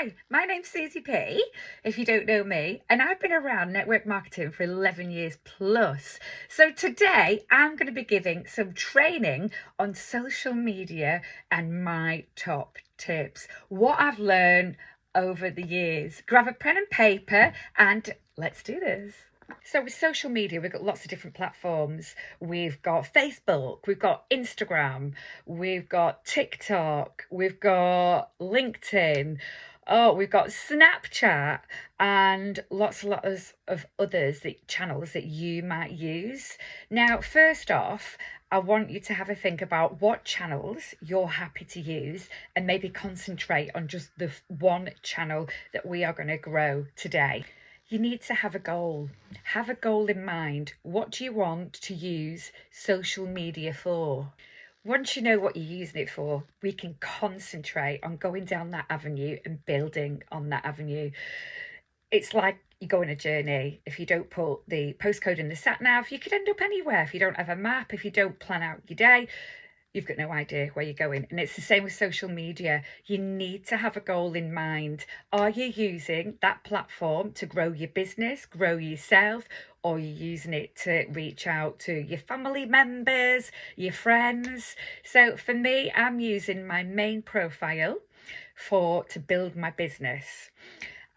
Hi, my name's Susie P, if you don't know me, and I've been around network marketing for 11 years plus. So today I'm going to be giving some training on social media and my top tips, what I've learned over the years. Grab a pen and paper and let's do this. So with social media, we've got lots of different platforms. We've got Facebook, we've got Instagram, we've got TikTok, we've got LinkedIn, oh, we've got Snapchat, and lots of others, channels that you might use. Now, first off, I want you to have a think about what channels you're happy to use and maybe concentrate on just the one channel that we are going to grow today. You need to have a goal. Have a goal in mind. What do you want to use social media for? Once you know what you're using it for, we can concentrate on going down that avenue and building on that avenue. It's like you go on a journey. If you don't put the postcode in the sat nav, you could end up anywhere. If you don't have a map, if you don't plan out your day, you've got no idea where you're going. And it's the same with social media. You need to have a goal in mind. Are you using that platform to grow your business, grow yourself, or are you using it to reach out to your family members, your friends? So for me, I'm using my main profile to build my business.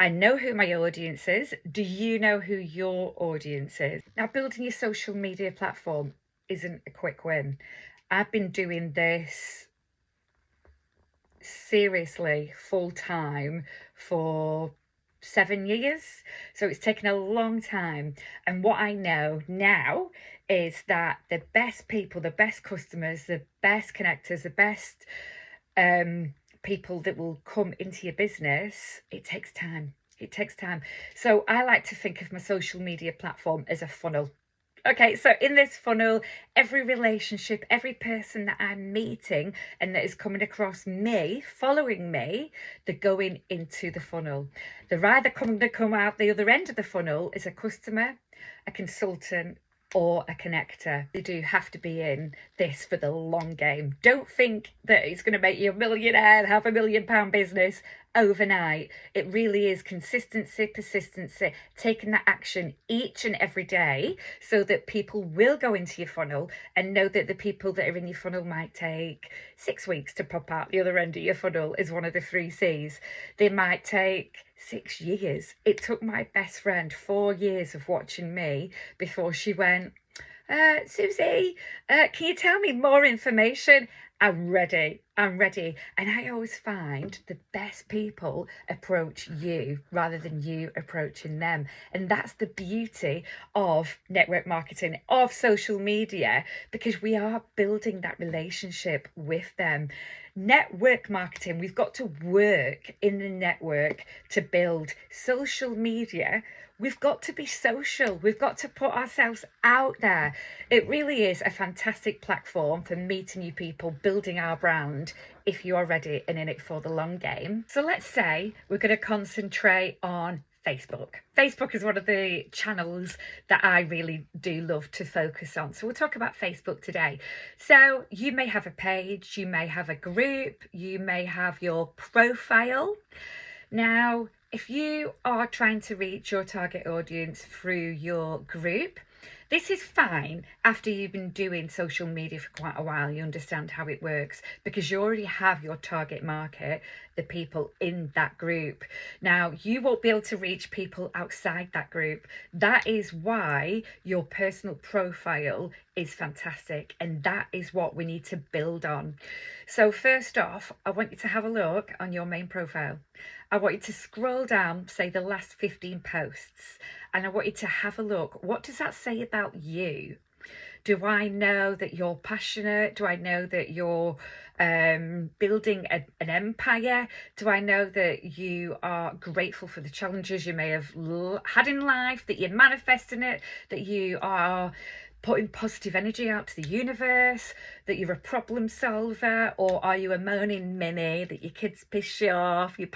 I know who my audience is. Do you know who your audience is? Now, building your social media platform isn't a quick win. I've been doing this seriously full time for 7 years. So it's taken a long time. And what I know now is that the best people, the best customers, the best connectors, the best people that will come into your business, it takes time. It takes time. So I like to think of my social media platform as a funnel. Okay, so in this funnel, every relationship, every person that I'm meeting and that is coming across me, following me, they're going into the funnel. They're either coming to come out the other end of the funnel as a customer, a consultant, or a connector. You do have to be in this for the long game. Don't think that it's going to make you a millionaire, have £1 million business overnight. It really is consistency, persistency, taking that action each and every day so that people will go into your funnel, and know that the people that are in your funnel might take 6 weeks to pop out the other end of your funnel is one of the 3 C's. They might take 6 years. It took my best friend 4 years of watching me before she went, Susie, can you tell me more information? I'm ready. And I always find the best people approach you rather than you approaching them. And that's the beauty of network marketing, of social media, because we are building that relationship with them. Network marketing, we've got to work in the network to build social media. We've got to be social. We've got to put ourselves out there. It really is a fantastic platform for meeting new people, building our brand, if you are ready and in it for the long game. So let's say we're going to concentrate on Facebook. Facebook is one of the channels that I really do love to focus on. So we'll talk about Facebook today. So you may have a page, you may have a group, you may have your profile. Now, if you are trying to reach your target audience through your group, this is fine after you've been doing social media for quite a while. You understand how it works because you already have your target market, the people in that group. Now, you won't be able to reach people outside that group. That is why your personal profile is fantastic, and that is what we need to build on. So first off, I want you to have a look on your main profile. I want you to scroll down, say the last 15 posts, and I want you to have a look. What does that say about you? Do I know that you're passionate? Do I know that you're building an empire? Do I know that you are grateful for the challenges you may have had in life, that you're manifesting it, that you are putting positive energy out to the universe, that you're a problem solver? Or are you a moaning mini, that your kids piss you off, you've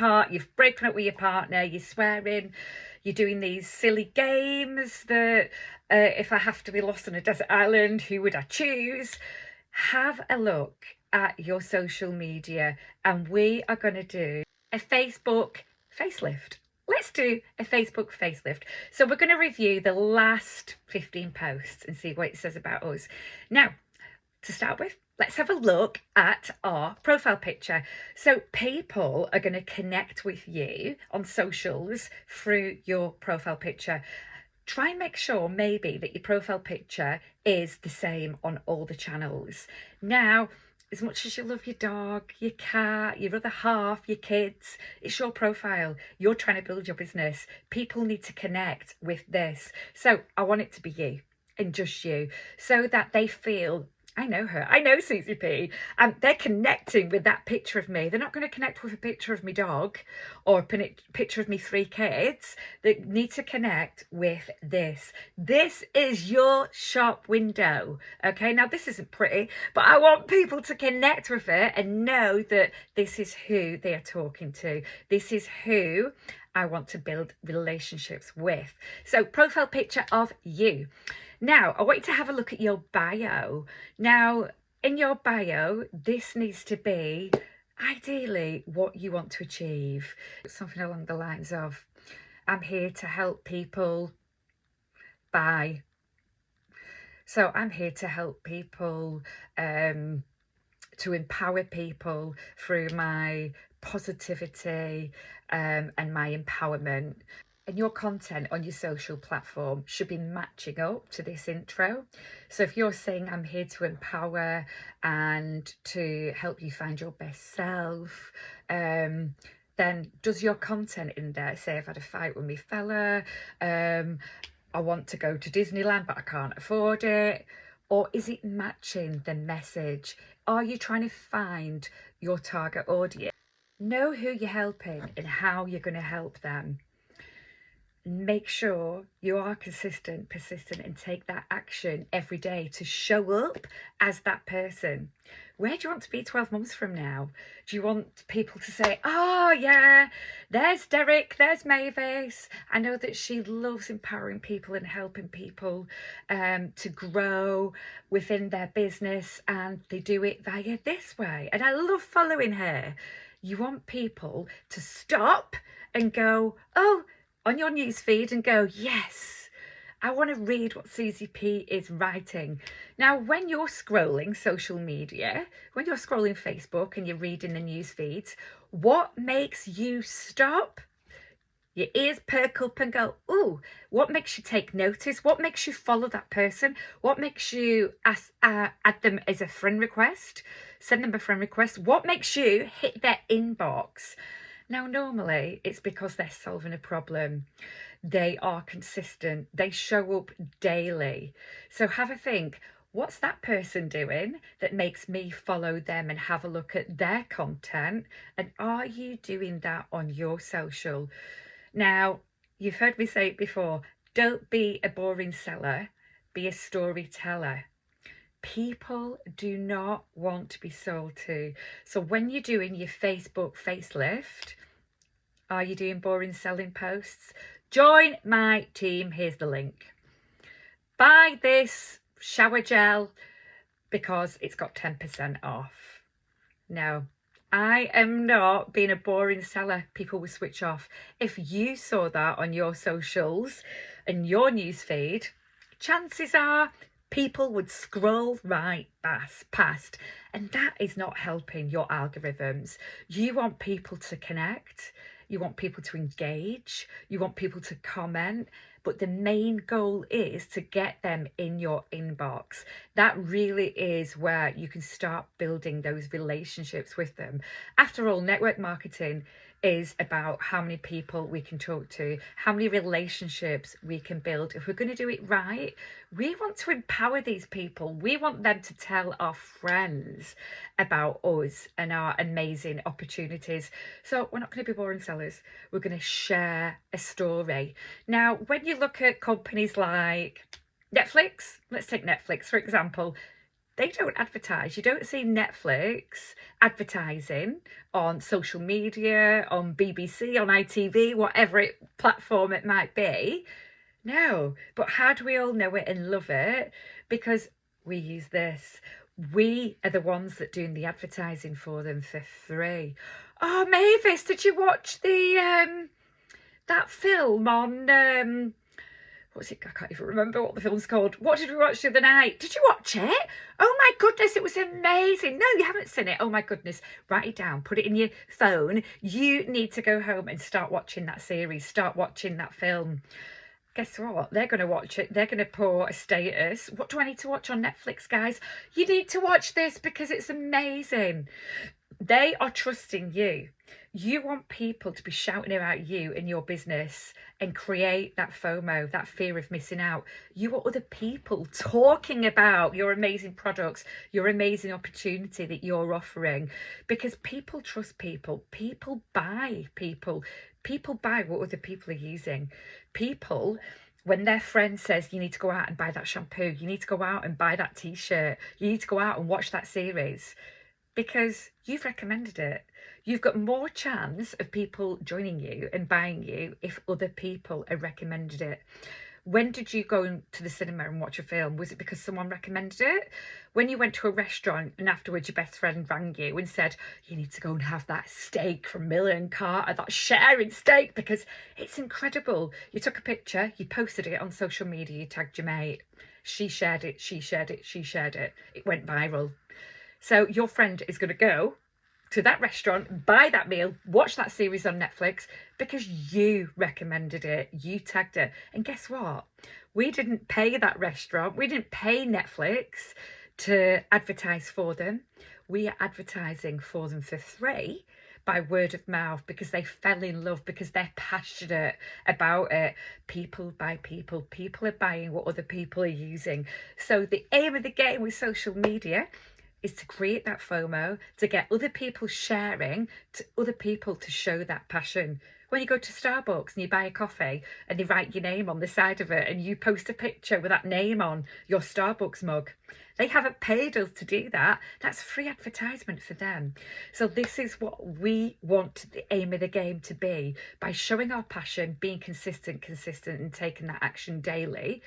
broken up with your partner, you're swearing, you're doing these silly games that if I have to be lost on a desert island, who would I choose? Have a look at your social media, and we are going to do a Facebook facelift. Let's do a Facebook facelift. So we're going to review the last 15 posts and see what it says about us. Now, to start with, let's have a look at our profile picture. So people are going to connect with you on socials through your profile picture. Try and make sure maybe that your profile picture is the same on all the channels. Now, as much as you love your dog, your cat, your other half, your kids, it's your profile. You're trying to build your business. People need to connect with this. So I want it to be you and just you, so that they feel, I know her, I know Susie P. They're connecting with that picture of me. They're not going to connect with a picture of my dog or a picture of me 3 kids. They need to connect with this. This is your shop window. Okay, now this isn't pretty, but I want people to connect with it and know that this is who they are talking to. This is who I want to build relationships with. So profile picture of you. Now, I want you to have a look at your bio. Now, in your bio, this needs to be ideally what you want to achieve. Something along the lines of, I'm here to help people by. So I'm here to help people, to empower people through my positivity and my empowerment. And your content on your social platform should be matching up to this intro. So if you're saying I'm here to empower and to help you find your best self, then does your content in there say I've had a fight with my fella, I want to go to Disneyland but I can't afford it? Or is it matching the message? Are you trying to find your target audience? Know who you're helping and how you're going to help them. Make sure you are consistent, persistent, and take that action every day to show up as that person. Where do you want to be 12 months from now? Do you want people to say, oh yeah, there's Derek, there's Mavis. I know that she loves empowering people and helping people to grow within their business, and they do it via this way. And I love following her. You want people to stop and go, oh, on your newsfeed and go, yes, I want to read what Susie P is writing. Now, when you're scrolling social media, when you're scrolling Facebook and you're reading the news feeds, what makes you stop? Your ears perk up and go, ooh, what makes you take notice? What makes you follow that person? What makes you add them as a friend request? Send them a friend request. What makes you hit their inbox? Now, normally it's because they're solving a problem. They are consistent. They show up daily. So have a think, what's that person doing that makes me follow them and have a look at their content? And are you doing that on your social? Now, you've heard me say it before, don't be a boring seller, be a storyteller. People do not want to be sold to. So when you're doing your Facebook facelift, are you doing boring selling posts? Join my team. Here's the link. Buy this shower gel because it's got 10% off. No, I am not being a boring seller. People will switch off. If you saw that on your socials and your newsfeed, chances are people would scroll right past, and that is not helping your algorithms. You want people to connect. You want people to engage, you want people to comment, but the main goal is to get them in your inbox. That really is where you can start building those relationships with them. After all, network marketing is about how many people we can talk to, how many relationships we can build. If we're going to do it right, we want to empower these people. We want them to tell our friends about us and our amazing opportunities. So we're not going to be boring sellers. We're going to share a story. Now, when you look at companies like Netflix, let's take Netflix, for example, they don't advertise. You don't see Netflix advertising on social media, on BBC, on ITV, whatever platform it might be. No, but how do we all know it and love it? Because we use this. We are the ones that doing the advertising for them for free. Oh, Mavis, did you watch the that film on what's it? I can't even remember what the film's called. What did we watch the other night? Did you watch it? Oh my goodness, it was amazing. No, you haven't seen it. Oh my goodness. Write it down. Put it in your phone. You need to go home and start watching that series. Start watching that film. Guess what? They're going to watch it. They're going to put a status. What do I need to watch on Netflix, guys? You need to watch this because it's amazing. They are trusting you. You want people to be shouting about you and your business and create that FOMO, that fear of missing out. You want other people talking about your amazing products, your amazing opportunity that you're offering, because people trust people. People buy people. People buy what other people are using. People, when their friend says you need to go out and buy that shampoo, you need to go out and buy that t-shirt, you need to go out and watch that series, because you've recommended it. You've got more chance of people joining you and buying you if other people have recommended it. When did you go to the cinema and watch a film? Was it because someone recommended it? When you went to a restaurant and afterwards your best friend rang you and said, you need to go and have that steak from Miller and Carter, that sharing steak, because it's incredible. You took a picture, you posted it on social media, you tagged your mate. She shared it, she shared it, she shared it. It went viral. So your friend is going to go to that restaurant, buy that meal, watch that series on Netflix because you recommended it, you tagged it. And guess what? We didn't pay that restaurant, we didn't pay Netflix to advertise for them. We are advertising for them for free by word of mouth because they fell in love, because they're passionate about it. People buy people. People are buying what other people are using. So the aim of the game with social media is to create that FOMO, to get other people sharing, to other people to show that passion. When you go to Starbucks and you buy a coffee and they write your name on the side of it and you post a picture with that name on your Starbucks mug, they haven't paid us to do that. That's free advertisement for them. So this is what we want the aim of the game to be. By showing our passion, being consistent and taking that action daily,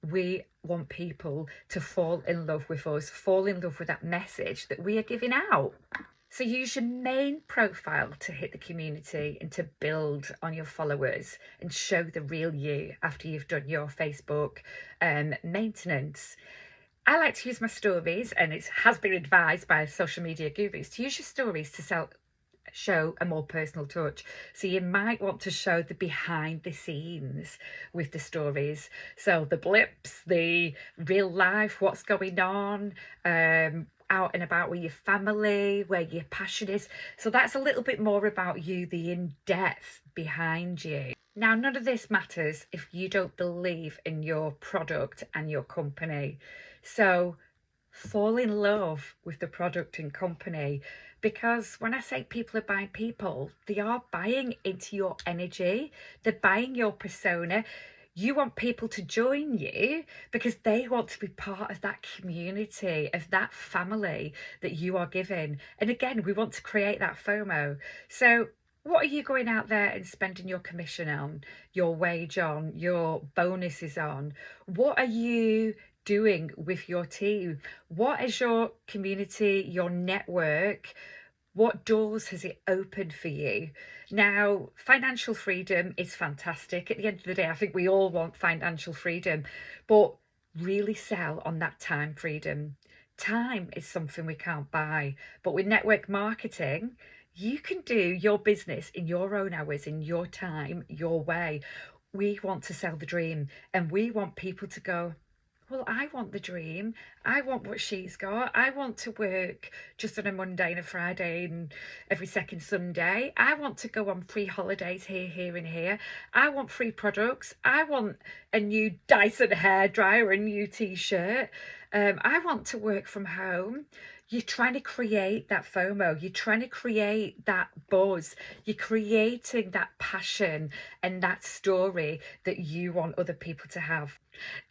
we want people to fall in love with us, fall in love with that message that we are giving out. So use your main profile to hit the community and to build on your followers and show the real you after you've done your Facebook maintenance. I like to use my stories, and it has been advised by social media gurus to use your stories to show a more personal touch. So you might want to show the behind the scenes with the stories, so the blips, the real life, what's going on out and about with your family, where your passion is. So that's a little bit more about you, the in-depth behind you. Now, none of this matters if you don't believe in your product and your company. So fall in love with the product and company, because when I say people are buying people, they are buying into your energy, they're buying your persona. You want people to join you because they want to be part of that community, of that family that you are giving. And again, we want to create that FOMO. So what are you going out there and spending your commission on, your wage on, your bonuses on? What are you doing with your team? What is your community, your network? What doors has it opened for you? Now, financial freedom is fantastic. At the end of the day, I think we all want financial freedom, but really sell on that time freedom. Time is something we can't buy, but with network marketing, you can do your business in your own hours, in your time, your way. We want to sell the dream, and we want people to go, well, I want the dream. I want what she's got. I want to work just on a Monday and a Friday and every second Sunday. I want to go on free holidays here, here, and here. I want free products. I want a new Dyson hairdryer, a new t-shirt. I want to work from home. You're trying to create that FOMO. You're trying to create that buzz. You're creating that passion and that story that you want other people to have.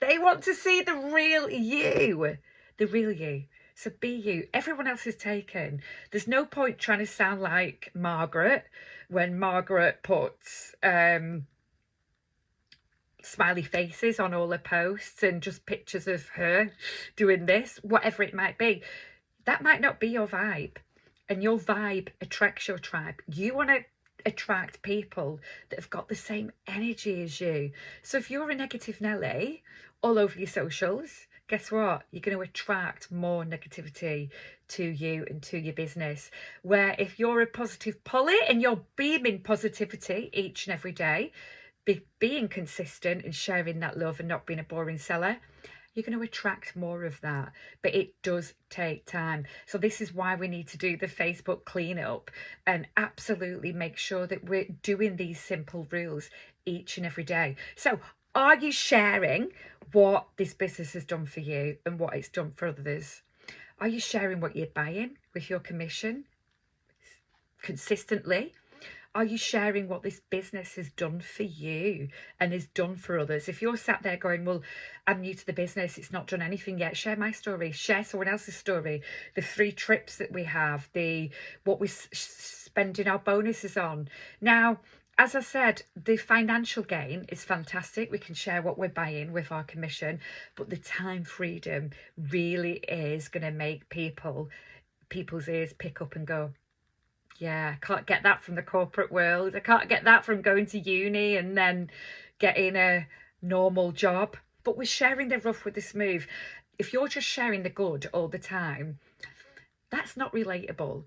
They want to see the real you, the real you. So be you. Everyone else is taken. There's no point trying to sound like Margaret when Margaret puts smiley faces on all her posts and just pictures of her doing this, whatever it might be. That might not be your vibe. and your vibe attracts your tribe. You want to attract people that have got the same energy as you. So if you're a negative Nelly all over your socials, guess what? You're going to attract more negativity to you and to your business. Where if you're a positive Polly and you're beaming positivity each and every day, being consistent and sharing that love and not being a boring seller, you're going to attract more of that. But it does take time. So this is why we need to do the Facebook cleanup and absolutely make sure that we're doing these simple rules each and every day. So are you sharing what this business has done for you and what it's done for others? Are you sharing what you're buying with your commission consistently? Are you sharing what this business has done for you and has done for others? If you're sat there going, well, I'm new to the business, it's not done anything yet, share my story, share someone else's story, the 3 trips that we have, what we're spending our bonuses on. Now, as I said, the financial gain is fantastic. We can share what we're buying with our commission, but the time freedom really is going to make people's ears pick up and go, yeah, I can't get that from the corporate world. I can't get that from going to uni and then getting a normal job. But we're sharing the rough with the smooth. If you're just sharing the good all the time, that's not relatable.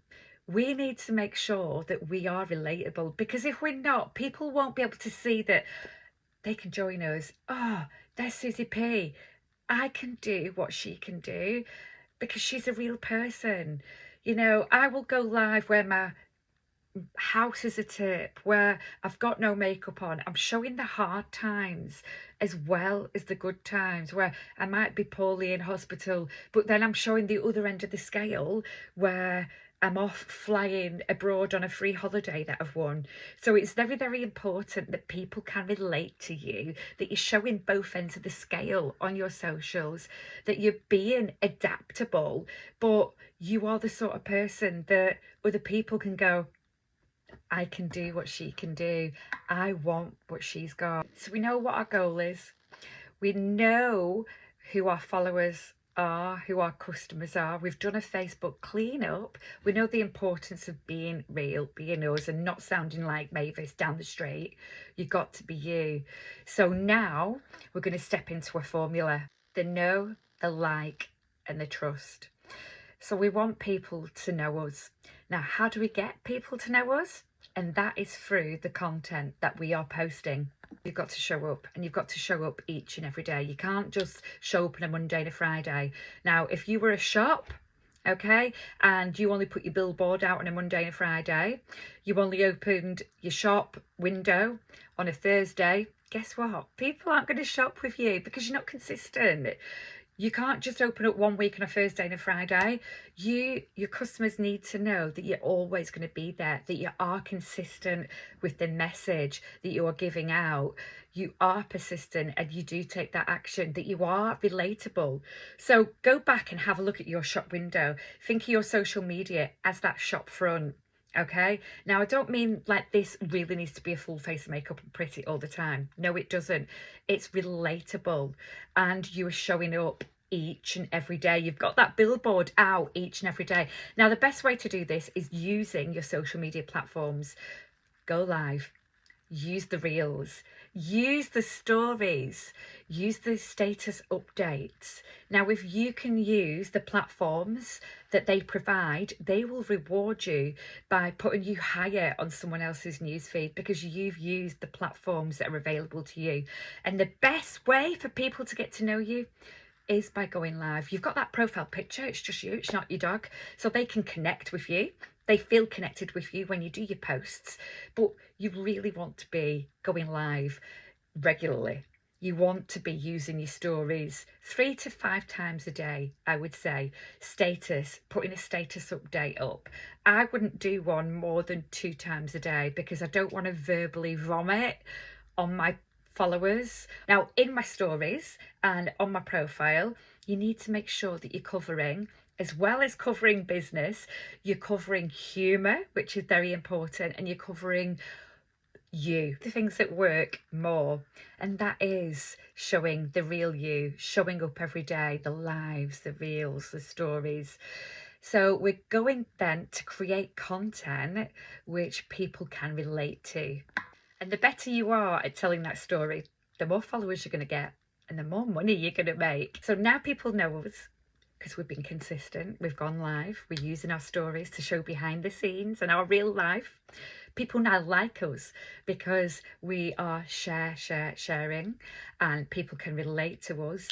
We need to make sure that we are relatable, because if we're not, people won't be able to see that they can join us. Oh, there's Susie P. I can do what she can do because she's a real person. You know, I will go live where my house is a tip, where I've got no makeup on. I'm showing the hard times as well as the good times, where I might be poorly in hospital, but then I'm showing the other end of the scale where I'm off flying abroad on a free holiday that I've won. So it's very, very important that people can relate to you, that you're showing both ends of the scale on your socials, that you're being adaptable, but you are the sort of person that other people can go, I can do what she can do. I want what she's got. So we know what our goal is. We know who our followers are, who our customers are. We've done a Facebook cleanup. We know the importance of being real, being us, and not sounding like Mavis down the street. You've got to be you. So now we're going to step into a formula: the know, the like, and the trust. So we want people to know us. Now, how do we get people to know us? And that is through the content that we are posting. You've got to show up, and you've got to show up each and every day. You can't just show up on a Monday and a Friday. Now, if you were a shop, okay, and you only put your billboard out on a Monday and a Friday, you only opened your shop window on a Thursday, guess what? People aren't going to shop with you because you're not consistent. You can't just open up one week on a Thursday and a Friday. Your customers need to know that you're always going to be there, that you are consistent with the message that you are giving out. You are persistent and you do take that action, that you are relatable. So go back and have a look at your shop window. Think of your social media as that shop front. Okay, now I don't mean like this really needs to be a full face of makeup and pretty all the time. No, it doesn't. It's relatable, and you are showing up each and every day. You've got that billboard out each and every day. Now, the best way to do this is using your social media platforms. Go live. Use the reels, use the stories, use the status updates. Now, if you can use the platforms that they provide, they will reward you by putting you higher on someone else's newsfeed because you've used the platforms that are available to you. And the best way for people to get to know you is by going live. You've got that profile picture, it's just you, it's not your dog, so they can connect with you. They feel connected with you when you do your posts, but you really want to be going live regularly. You want to be using your stories 3 to 5 times a day, I would say. Status, putting a status update up. I wouldn't do one more than 2 times a day because I don't want to verbally vomit on my followers. Now, in my stories and on my profile, you need to make sure that you're covering, as well as covering business, you're covering humour, which is very important, and you're covering you, the things that work more, and that is showing the real you, showing up every day, the lives, the reels, the stories. So we're going then to create content which people can relate to. And the better you are at telling that story, the more followers you're going to get and the more money you're going to make. So now people know us because we've been consistent. We've gone live. We're using our stories to show behind the scenes and our real life. People now like us because we are sharing, and people can relate to us.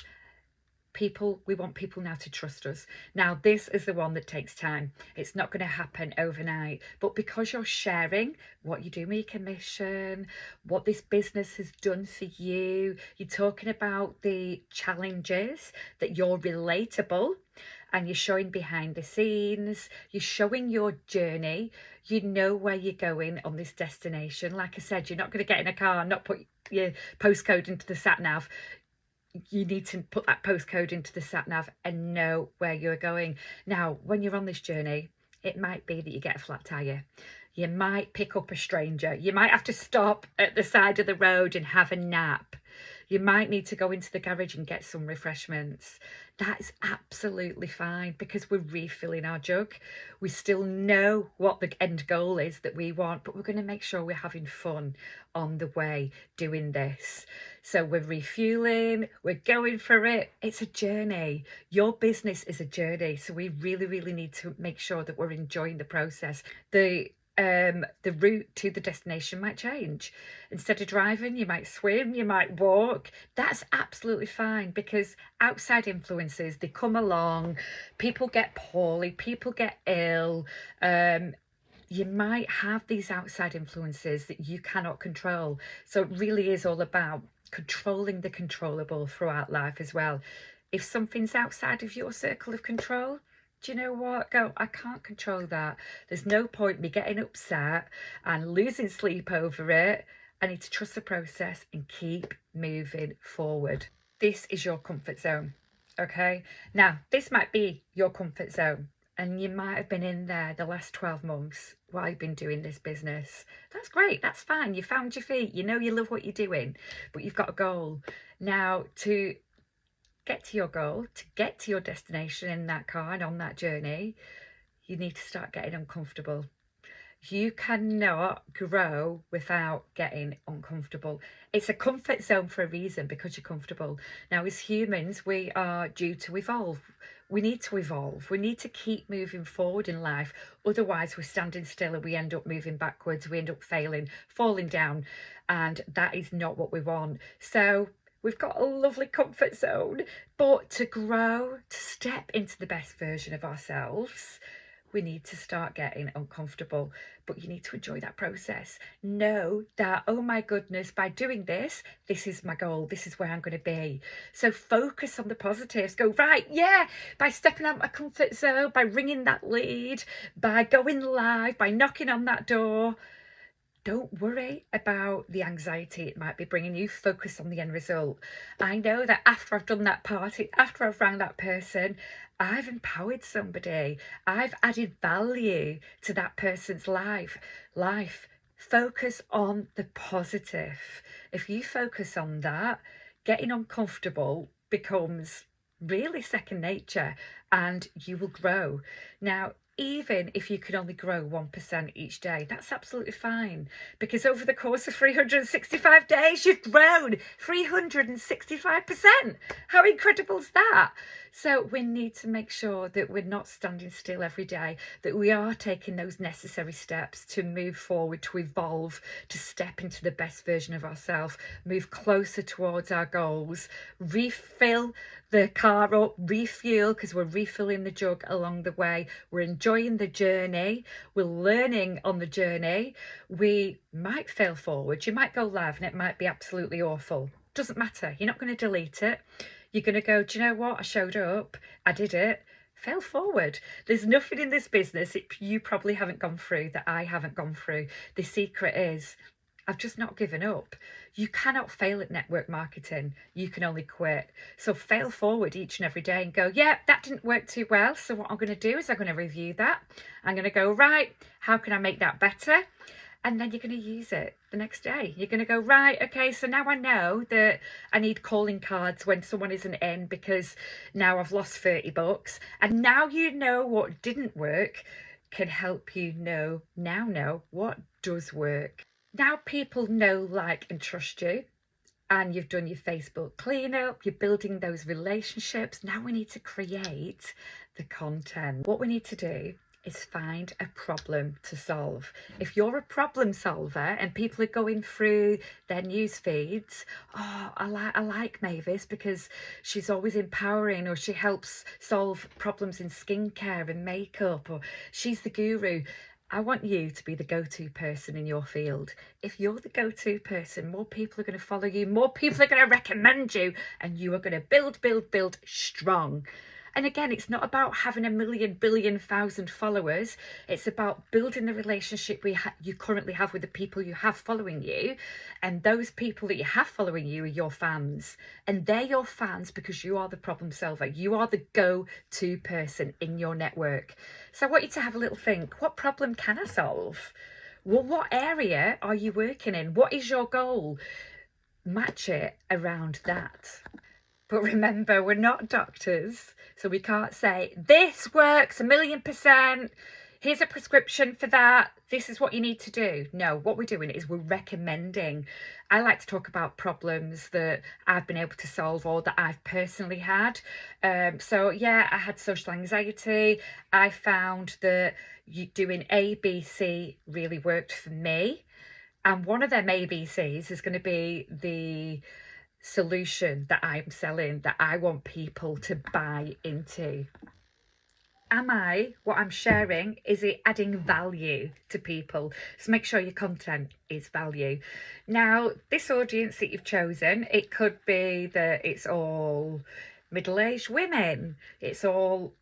We want people now to trust us. Now, this is the one that takes time. It's not going to happen overnight, but because you're sharing what you do with your commission, what this business has done for you, you're talking about the challenges, that you're relatable, and you're showing behind the scenes, you're showing your journey, you know where you're going on this destination. Like I said, you're not going to get in a car and not put your postcode into the sat nav. You need to put that postcode into the sat nav and know where you're going. Now, when you're on this journey, it might be that you get a flat tire. You might pick up a stranger. You might have to stop at the side of the road and have a nap. You might need to go into the garage and get some refreshments. That's absolutely fine because we're refilling our jug. We still know what the end goal is that we want, but we're going to make sure we're having fun on the way doing this. So we're refueling, we're going for it. It's a journey. Your business is a journey. So we really, really need to make sure that we're enjoying the process. The route to the destination might change. Instead of driving, you might swim, you might walk. That's absolutely fine because outside influences, they come along, people get poorly, people get ill. You might have these outside influences that you cannot control. So it really is all about controlling the controllable throughout life as well. If something's outside of your circle of control, do you know what? Go, I can't control that. There's no point me getting upset and losing sleep over it. I need to trust the process and keep moving forward. This is your comfort zone, okay? Now, this might be your comfort zone, and you might have been in there the last 12 months while you've been doing this business. That's great. That's fine. You found your feet. You know you love what you're doing, but you've got a goal. Now, to get to your goal, to get to your destination in that car and on that journey, you need to start getting uncomfortable. You cannot grow without getting uncomfortable. It's a comfort zone for a reason, because you're comfortable. Now, as humans, we are due to evolve. We need to evolve. We need to keep moving forward in life. Otherwise, we're standing still and we end up moving backwards. We end up failing, falling down. And that is not what we want. So we've got a lovely comfort zone, but to grow, to step into the best version of ourselves, we need to start getting uncomfortable, but you need to enjoy that process. Know that, oh my goodness, by doing this, this is my goal. This is where I'm going to be. So focus on the positives. Go, right, yeah, by stepping out my comfort zone, by ringing that lead, by going live, by knocking on that door. Don't worry about the anxiety it might be bringing you. Focus on the end result. I know that after I've done that party, after I've rang that person, I've empowered somebody. I've added value to that person's life. Focus on the positive. If you focus on that, getting uncomfortable becomes really second nature and you will grow. Now, even if you can only grow 1% each day, that's absolutely fine, because over the course of 365 days, you've grown 365%. How incredible is that? So we need to make sure that we're not standing still every day, that we are taking those necessary steps to move forward, to evolve, to step into the best version of ourselves, move closer towards our goals, refill the car up, refuel, because we're refilling the jug along the way. We're enjoying the journey. We're learning on the journey. We might fail forward. You might go live and it might be absolutely awful. Doesn't matter. You're not going to delete it. You're going to go, do you know what? I showed up. I did it. Fail forward. There's nothing in this business that you probably haven't gone through that I haven't gone through. The secret is I've just not given up. You cannot fail at network marketing. You can only quit. So fail forward each and every day and go, yeah, that didn't work too well. So what I'm going to do is I'm going to review that. I'm going to go, right, how can I make that better? and then you're going to use it the next day. You're going to go, right, okay, so now I know that I need calling cards when someone isn't in because now I've lost 30 bucks. And now you know what didn't work can help you know what does work. Now people know, like, and trust you. And you've done your Facebook cleanup, you're building those relationships. Now we need to create the content. What we need to do is find a problem to solve. If you're a problem solver and people are going through their news feeds, oh, I like Mavis because she's always empowering, or she helps solve problems in skincare and makeup, or she's the guru. I want you to be the go-to person in your field. If you're the go-to person, more people are going to follow you, more people are going to recommend you, and you are going to build strong. And again, it's not about having a million, billion, thousand followers. It's about building the relationship you currently have with the people you have following you. And those people that you have following you are your fans. And they're your fans because you are the problem solver. You are the go-to person in your network. So I want you to have a little think. What problem can I solve? Well, what area are you working in? What is your goal? Match it around that. But remember, we're not doctors, so we can't say, this works 1,000,000%, here's a prescription for that, this is what you need to do. No, what we're doing is we're recommending. I like to talk about problems that I've been able to solve or that I've personally had. So yeah, I had social anxiety. I found that doing ABC really worked for me. And one of them ABCs is going to be the solution that I'm selling, that I want people to buy into. What I'm sharing, is it adding value to people? So make sure your content is value. Now, this audience that you've chosen, it could be that it's all middle-aged women, it's all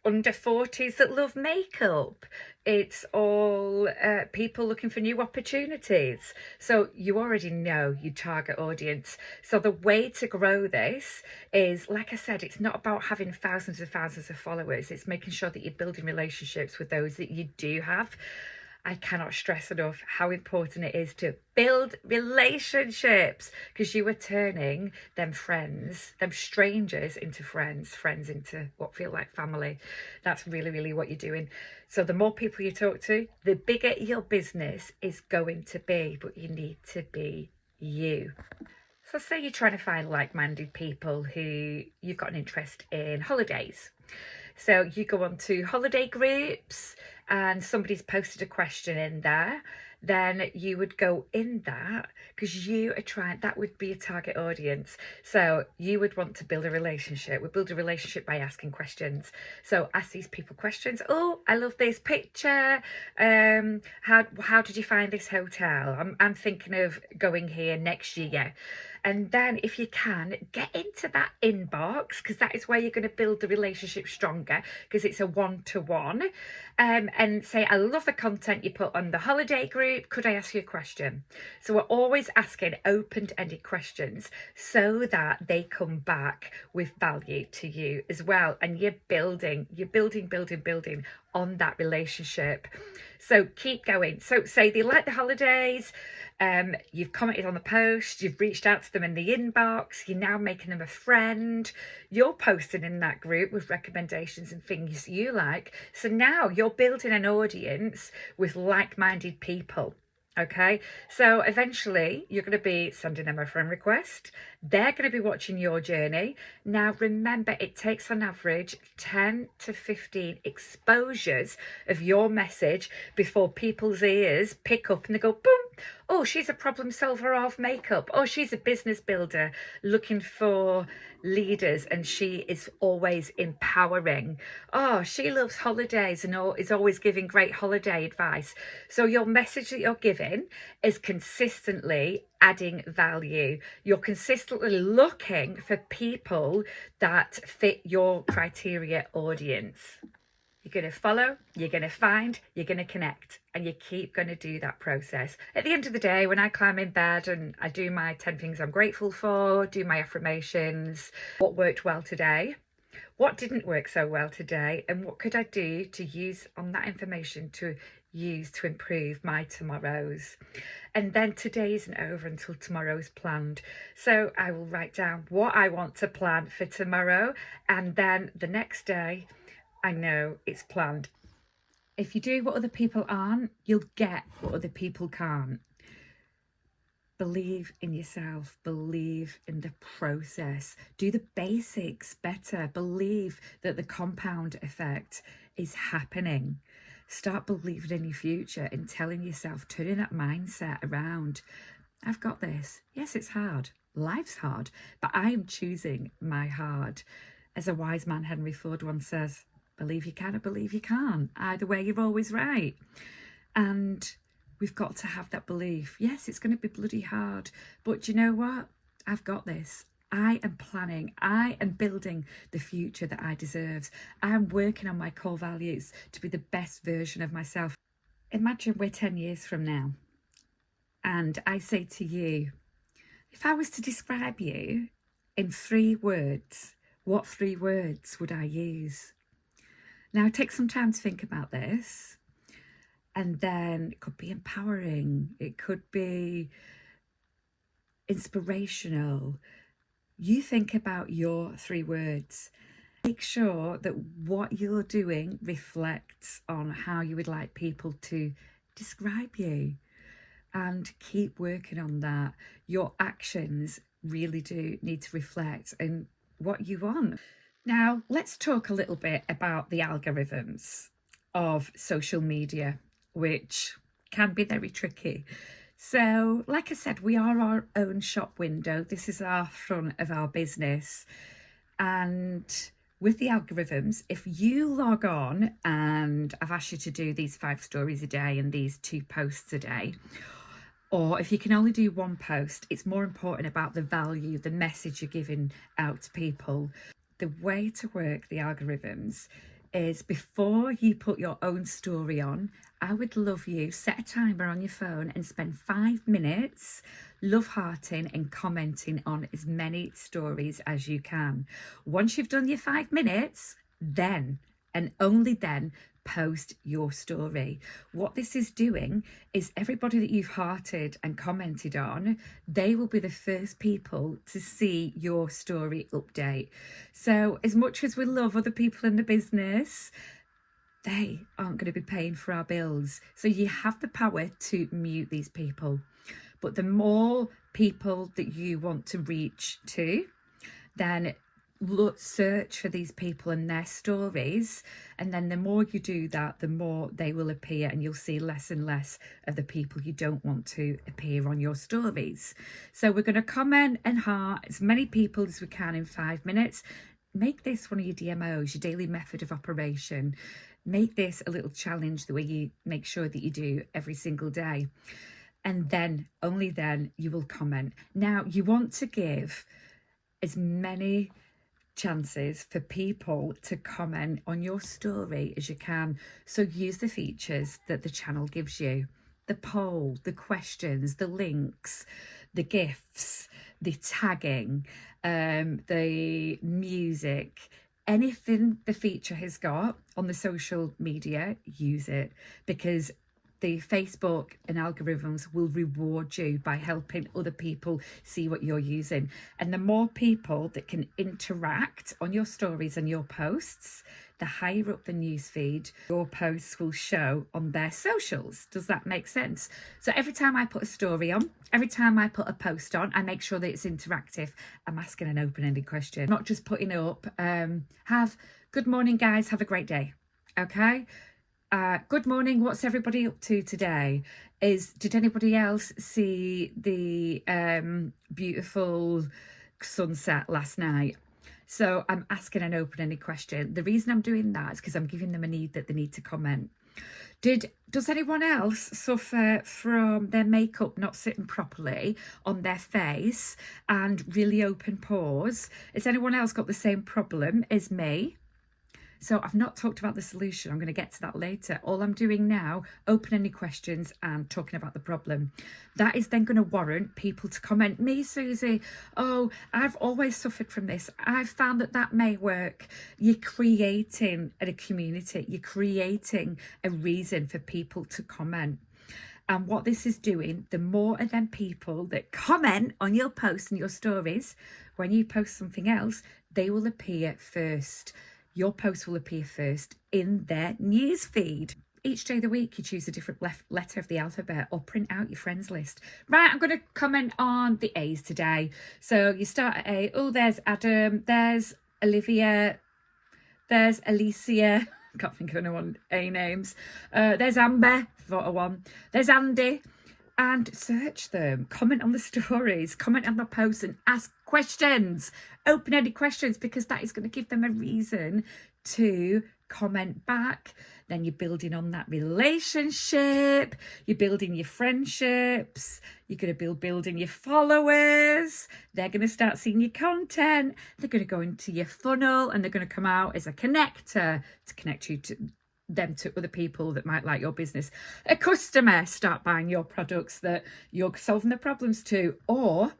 under 40s that love makeup, it's all people looking for new opportunities. So you already know your target audience. So the way to grow this is, like I said, it's not about having thousands and thousands of followers. It's making sure that you're building relationships with those that you do have. I cannot stress enough how important it is to build relationships, because you are turning them friends, them strangers into friends, friends into what feel like family. That's really, really what you're doing. So the more people you talk to, the bigger your business is going to be, but you need to be you. So say you're trying to find like-minded people who you've got an interest in holidays. So you go on to holiday groups and somebody's posted a question in there, then you would go in that, because you are trying, that would be a target audience. So you would want to build a relationship. We build a relationship by asking questions. So ask these people questions. Oh, I love this picture. How did you find this hotel? I'm thinking of going here next year. And then if you can, get into that inbox, because that is where you're going to build the relationship stronger, because it's a one-to-one. And say, I love the content you put on the holiday group. Could I ask you a question? So we're always asking open-ended questions so that they come back with value to you as well. And you're building on that relationship. So keep going. So say they like the holidays, you've commented on the post, you've reached out to them in the inbox, you're now making them a friend, you're posting in that group with recommendations and things you like. So now you're building an audience with like-minded people. Okay, so eventually you're going to be sending them a friend request. They're going to be watching your journey. Now, remember, it takes on average 10 to 15 exposures of your message before people's ears pick up and they go, boom, oh, she's a problem solver of makeup. Oh, she's a business builder looking for leaders and she is always empowering. Oh, she loves holidays and is always giving great holiday advice. So your message that you're giving is consistently adding value. You're consistently looking for people that fit your criteria audience. You're going to follow, you're going to find, you're going to connect, and you keep going to do that process. At the end of the day, when I climb in bed and I do my 10 things I'm grateful for, do my affirmations, what worked well today, what didn't work so well today, and what could I do to use on that information to use to improve my tomorrows. And then today isn't over until tomorrow's planned. So I will write down what I want to plan for tomorrow, and then the next day I know it's planned. If you do what other people aren't, you'll get what other people can't. Believe in yourself, believe in the process, do the basics better, believe that the compound effect is happening. Start believing in your future and telling yourself, turning that mindset around. I've got this. Yes, it's hard. Life's hard, but I am choosing my hard. As a wise man, Henry Ford once says, believe you can or believe you can't. Either way, you're always right. And we've got to have that belief. Yes, it's going to be bloody hard, but you know what? I've got this. I am planning. I am building the future that I deserve. I am working on my core values to be the best version of myself. Imagine we're 10 years from now, and I say to you, if I was to describe you in 3 words, what 3 words would I use? Now, take some time to think about this. And then it could be empowering. It could be inspirational. You think about your 3 words. Make sure that what you're doing reflects on how you would like people to describe you. And keep working on that. Your actions really do need to reflect on what you want. Now, let's talk a little bit about the algorithms of social media, which can be very tricky. So, like I said, we are our own shop window. This is our front of our business. And with the algorithms, if you log on, and I've asked you to do these 5 stories a day and these 2 posts a day, or if you can only do 1 post, it's more important about the value, the message you're giving out to people. The way to work the algorithms is before you put your own story on, I would love you set a timer on your phone and spend 5 minutes love hearting and commenting on as many stories as you can. Once you've done your 5 minutes, then and only then post your story. What this is doing is everybody that you've hearted and commented on, they will be the first people to see your story update. So as much as we love other people in the business, they aren't going to be paying for our bills. So you have the power to mute these people. But the more people that you want to reach to, then search for these people and their stories, and then the more you do that, the more they will appear, and you'll see less and less of the people you don't want to appear on your stories. So we're going to comment and heart as many people as we can in 5 minutes. Make this one of your DMOs, your daily method of operation. Make this a little challenge the way you make sure that you do every single day, and then only then you will comment. Now you want to give as many chances for people to comment on your story as you can. So use the features that the channel gives you: the poll, the questions, the links, the GIFs, the tagging, the music, anything the feature has got on the social media, use it, because the Facebook and algorithms will reward you by helping other people see what you're using. And the more people that can interact on your stories and your posts, the higher up the newsfeed your posts will show on their socials. Does that make sense? So every time I put a story on, every time I put a post on, I make sure that it's interactive. I'm asking an open-ended question, not just putting up, good morning guys, have a great day. Okay. Good morning, what's everybody up to today? Did anybody else see the beautiful sunset last night? So I'm asking an open-ended question. The reason I'm doing that is because I'm giving them a need that they need to comment. Does anyone else suffer from their makeup not sitting properly on their face and really open pores? Has anyone else got the same problem as me? So I've not talked about the solution. I'm going to get to that later. All I'm doing now, open any questions and talking about the problem. That is then going to warrant people to comment, me, Susie, oh, I've always suffered from this. I've found that that may work. You're creating a community. You're creating a reason for people to comment. And what this is doing, the more of them people that comment on your posts and your stories, when you post something else, they will appear first. Your post will appear first in their news feed. Each day of the week, you choose a different letter of the alphabet or print out your friends list. Right, I'm going to comment on the A's today. So you start at A. Oh, there's Adam. There's Olivia. There's Alicia. Can't think of anyone A names. There's Amber, thought of one. There's Andy. And search them. Comment on the stories. Comment on the posts and ask questions. Open-ended questions, because that is going to give them a reason to comment back. Then you're building on that relationship. You're building your friendships. You're going to building your followers. They're going to start seeing your content. They're going to go into your funnel, and they're going to come out as a connector to connect you to them to other people that might like your business. A customer, start buying your products that you're solving the problems to, or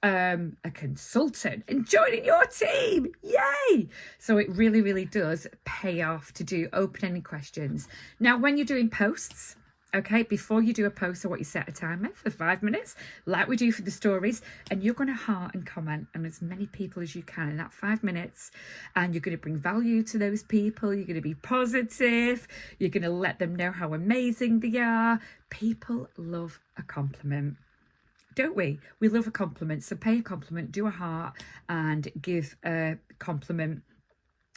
a consultant and joining your team. Yay! So it really, really does pay off to do open-ended questions. Now, when you're doing posts, okay, before you do a post, I want you to set a timer for 5 minutes, like we do for the stories, and you're going to heart and comment on as many people as you can in that 5 minutes, and you're going to bring value to those people. You're going to be positive. You're going to let them know how amazing they are. People love a compliment, don't we? We love a compliment. So pay a compliment, do a heart, and give a compliment,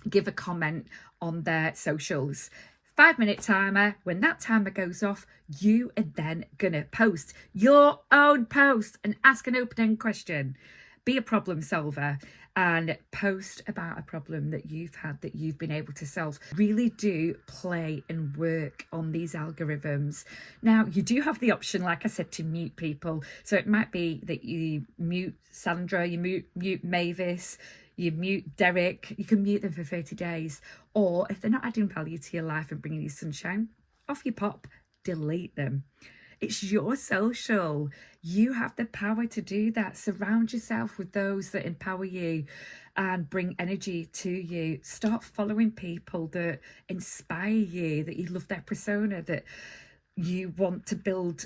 give a comment on their socials. 5 minute timer. When that timer goes off, you are then gonna post your own post and ask an open-ended question. Be a problem solver and post about a problem that you've had, that you've been able to solve. Really do play and work on these algorithms. Now, you do have the option, like I said, to mute people. So it might be that you mute Sandra, you mute Mavis, you mute Derek. You can mute them for 30 days. Or if they're not adding value to your life and bringing you sunshine, off you pop, delete them. It's your social. You have the power to do that. Surround yourself with those that empower you and bring energy to you. Start following people that inspire you, that you love their persona, that you want to build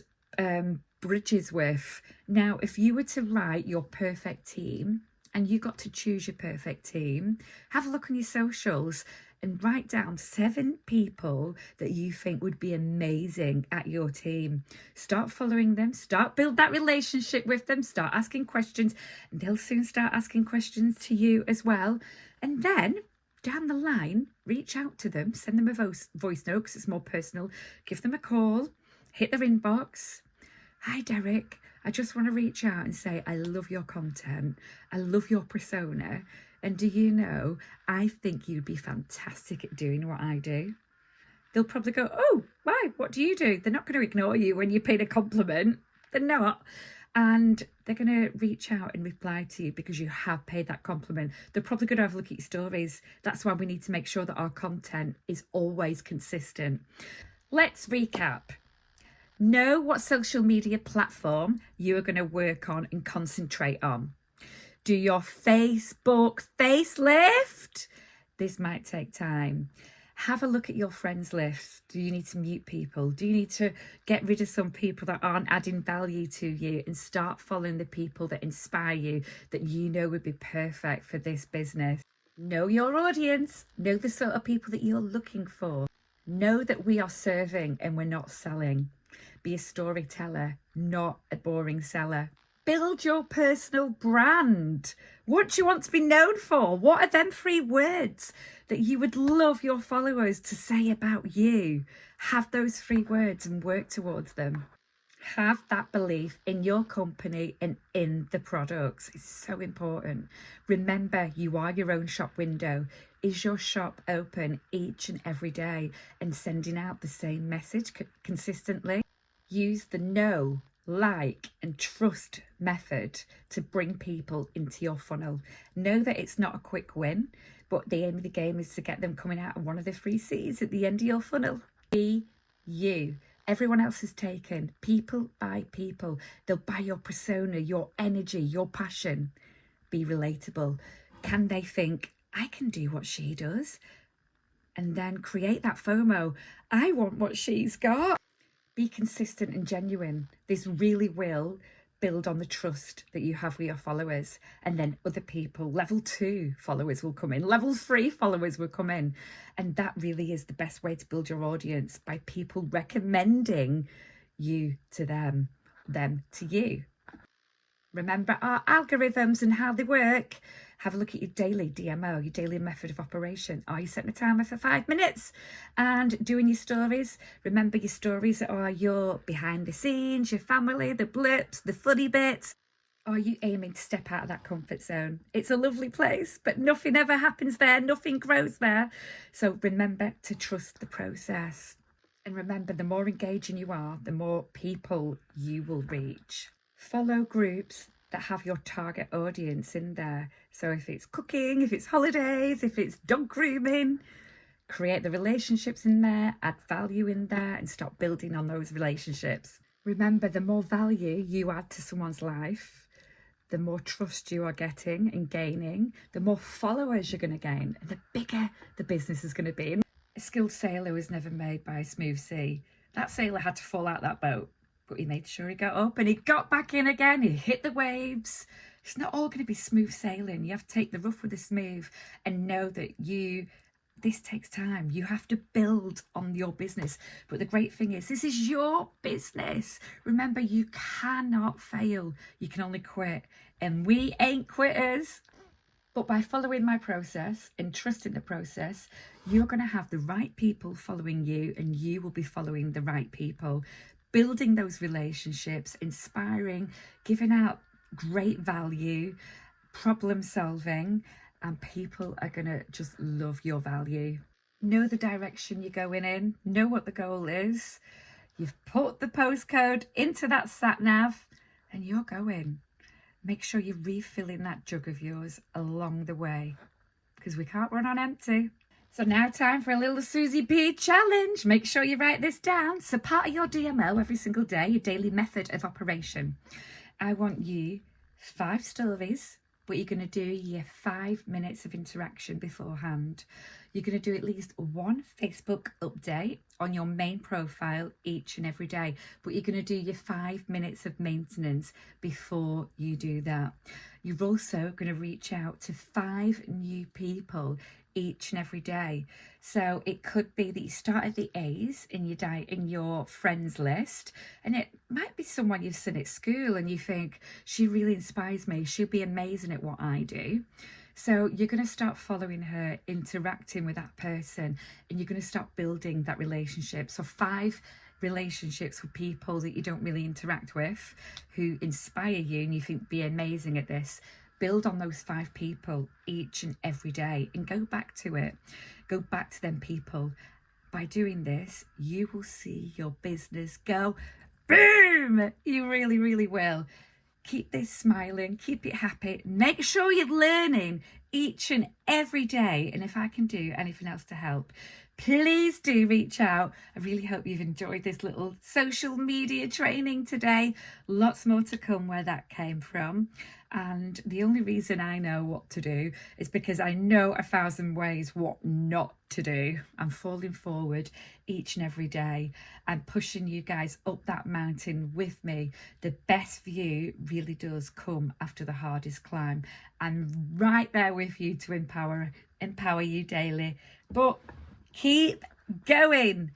bridges with. Now, if you were to write your perfect team, and you got to choose your perfect team, have a look on your socials and write down 7 people that you think would be amazing at your team. Start following them, build that relationship with them, start asking questions, and they'll soon start asking questions to you as well. And then down the line, reach out to them, send them a voice note because it's more personal, give them a call, hit their inbox. Hi, Derek. I just want to reach out and say, I love your content. I love your persona. And do you know, I think you'd be fantastic at doing what I do. They'll probably go, oh, why? What do you do? They're not going to ignore you when you paid a compliment. They're not. And they're going to reach out and reply to you because you have paid that compliment. They're probably going to have a look at your stories. That's why we need to make sure that our content is always consistent. Let's recap. Know what social media platform you are going to work on and concentrate on. Do your Facebook facelift. This might take time. Have a look at your friends list. Do you need to mute people? Do you need to get rid of some people that aren't adding value to you and start following the people that inspire you, that you know would be perfect for this business? Know your audience. Know the sort of people that you're looking for. Know that we are serving and we're not selling. Be a storyteller, not a boring seller. Build your personal brand. What do you want to be known for? What are them 3 words that you would love your followers to say about you? Have those 3 words and work towards them. Have that belief in your company and in the products. It's so important. Remember, you are your own shop window. Is your shop open each and every day and sending out the same message consistently? Use the know, like and trust method to bring people into your funnel. Know that it's not a quick win. but the aim of the game is to get them coming out of one of the 3 C's at the end of your funnel. Be you. Everyone else is taken. People buy people. They'll buy your persona, your energy, your passion. Be relatable. Can they think, I can do what she does? And then create that FOMO. I want what she's got. Be consistent and genuine. This really will build on the trust that you have with your followers. And then other people, level 2 followers will come in, level 3 followers will come in. And that really is the best way to build your audience, by people recommending you to them to you. Remember our algorithms and how they work. Have a look at your daily DMO, your daily method of operation. Are you setting a timer for 5 minutes and doing your stories? Remember, your stories are your behind the scenes, your family, the blips, the funny bits. Are you aiming to step out of that comfort zone? It's a lovely place, but nothing ever happens there. Nothing grows there. So remember to trust the process. And remember, the more engaging you are, the more people you will reach. Follow groups that have your target audience in there. So if it's cooking, if it's holidays, if it's dog grooming, create the relationships in there, add value in there, and start building on those relationships. Remember, the more value you add to someone's life, the more trust you are getting and gaining, the more followers you're going to gain, and the bigger the business is going to be. A skilled sailor was never made by a smooth sea. That sailor had to fall out that boat, but he made sure he got up and he got back in again. He hit the waves. It's not all going to be smooth sailing. You have to take the rough with the smooth and know that this takes time. You have to build on your business. But the great thing is, this is your business. Remember, you cannot fail. You can only quit. And we ain't quitters. But by following my process and trusting the process, you're going to have the right people following you, and you will be following the right people. Building those relationships, inspiring, giving out great value, problem solving, and people are going to just love your value. Know the direction you're going in, know what the goal is. You've put the postcode into that sat nav and you're going. Make sure you're refilling that jug of yours along the way, because we can't run on empty. So now time for a little Susie P challenge. Make sure you write this down. So part of your DMO every single day, your daily method of operation. I want you 5 stories, but you're going to do your 5 minutes of interaction beforehand. You're going to do at least 1 Facebook update on your main profile each and every day, but you're going to do your 5 minutes of maintenance before you do that. You're also going to reach out to 5 new people each and every day. So it could be that you start at the A's in your friends list, and it might be someone you've seen at school and you think, she really inspires me, she'll be amazing at what I do. So you're going to start following her, interacting with that person, and you're going to start building that relationship. So 5 relationships with people that you don't really interact with, who inspire you and you think be amazing at this. Build on those 5 people each and every day and go back to it. Go back to them people. By doing this, you will see your business go boom. You really, really will. Keep this smiling, keep it happy. Make sure you're learning each and every day. And if I can do anything else to help, please do reach out. I really hope you've enjoyed this little social media training today. Lots more to come where that came from. And the only reason I know what to do is because I know 1,000 ways what not to do. I'm falling forward each and every day. I'm pushing you guys up that mountain with me. The best view really does come after the hardest climb. I'm right there with you to empower you daily. But keep going.